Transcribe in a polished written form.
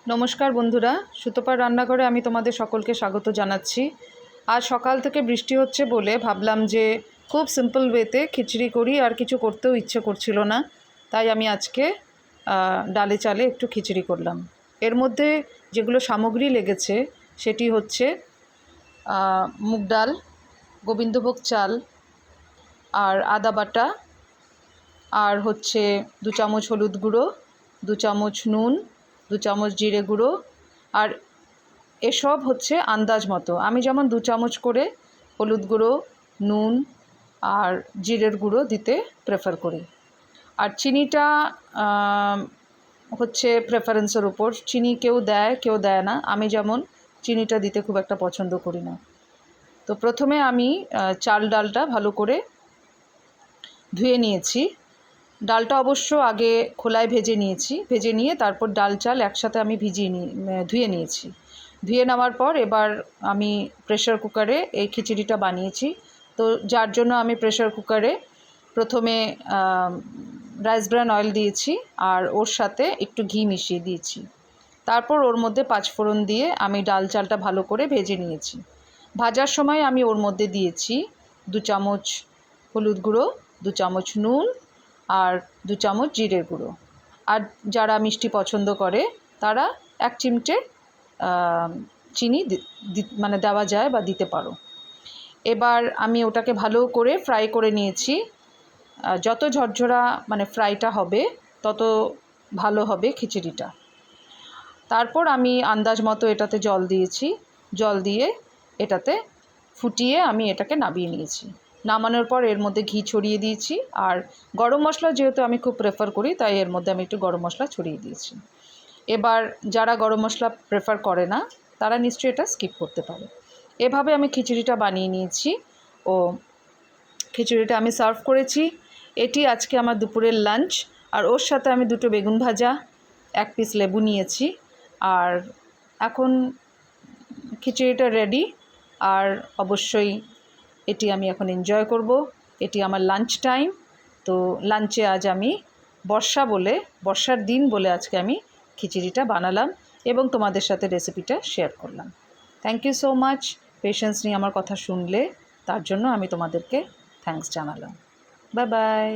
নমস্কার বন্ধুরা, সুতপার রান্নাঘরে আমি তোমাদের সকলকে স্বাগত জানাচ্ছি। আজ সকাল থেকে বৃষ্টি হচ্ছে বলে ভাবলাম যে খুব সিম্পল ওয়েতে খিচুড়ি করি, আর কিছু করতেও ইচ্ছে করছিল না, তাই আমি আজকে ডালে চালে একটু খিচুড়ি করলাম। এর মধ্যে যেগুলো সামগ্রী লেগেছে সেটি হচ্ছে মুগ ডাল, গোবিন্দভোগ চাল, আর আদা বাটা, আর হচ্ছে 2 চামচ হলুদ গুঁড়ো, 2 চামচ নুন, 2 চামচ জিরে গুঁড়ো। আর এসব হচ্ছে আন্দাজ মতো, আমি যেমন 2 চামচ করে হলুদ গুঁড়ো, নুন আর জিরের গুঁড়ো দিতে প্রেফার করি। আর চিনিটা হচ্ছে প্রেফারেন্সের উপর, চিনি কেউ দেয় কেউ দেয় না, আমি যেমন চিনিটা দিতে খুব একটা পছন্দ করি না। তো প্রথমে আমি চাল ডালটা ভালো করে ধুয়ে নিয়েছি। ডালটা অবশ্য আগে খোলায় ভেজে নিয়েছি, ভেজে নিয়ে তারপর ডাল চাল একসাথে আমি ধুয়ে নিয়েছি। ধুয়ে নেওয়ার পর এবার আমি প্রেশার কুকারে এই খিচুড়িটা বানিয়েছি। তো যার জন্য আমি প্রেশার কুকারে প্রথমে রাইস ব্রান অয়েল দিয়েছি, আর ওর সাথে একটু ঘি মিশিয়ে দিয়েছি। তারপর ওর মধ্যে 5 ফোড়ন দিয়ে আমি ডাল চালটা ভালো করে ভেজে নিয়েছি। ভাজার সময় আমি ওর মধ্যে দিয়েছি 2 চামচ হলুদ গুঁড়ো, 2 চামচ নুন আর 2 চামচ জিরের গুঁড়ো। আর যারা মিষ্টি পছন্দ করে তারা 1 চিমটে চিনি মানে দেওয়া যায় বা দিতে পারো। এবার আমি ওটাকে ভালো করে ফ্রাই করে নিয়েছি। যত ঝরঝরা মানে ফ্রাইটা হবে তত ভালো হবে খিচুড়িটা। তারপর আমি আন্দাজ মতো এটাতে জল দিয়েছি, জল দিয়ে এটাতে ফুটিয়ে আমি এটাকে নামিয়ে নিয়েছি। নামানোর পর এর মধ্যে ঘি ছড়িয়ে দিয়েছি, আর গরম মশলা যেহেতু আমি খুব প্রেফার করি তাই এর মধ্যে আমি একটু গরম মশলা ছড়িয়ে দিয়েছি। এবার যারা গরম মশলা প্রেফার করে না তারা নিশ্চয়ই এটা স্কিপ করতে পারে। এভাবে আমি খিচুড়িটা বানিয়ে নিয়েছি ও খিচুড়িটা আমি সার্ভ করেছি। এটি আজকে আমার দুপুরের লাঞ্চ। আর ওর সাথে আমি 2টো বেগুন ভাজা, 1 পিস লেবু নিয়েছি। আর এখন খিচুড়িটা রেডি, আর অবশ্যই এটি আমি এখন এনজয় করব। এটি আমার লাঞ্চ টাইম। তো লাঞ্চে আজ আমি বর্ষার দিন বলে আজকে আমি খিচুড়িটা বানালাম এবং তোমাদের সাথে রেসিপিটা শেয়ার করলাম। Thank you so much patience নিয়ে আমার কথা শুনলে, তার জন্য আমি তোমাদেরকে থ্যাঙ্কস জানালাম। Bye bye.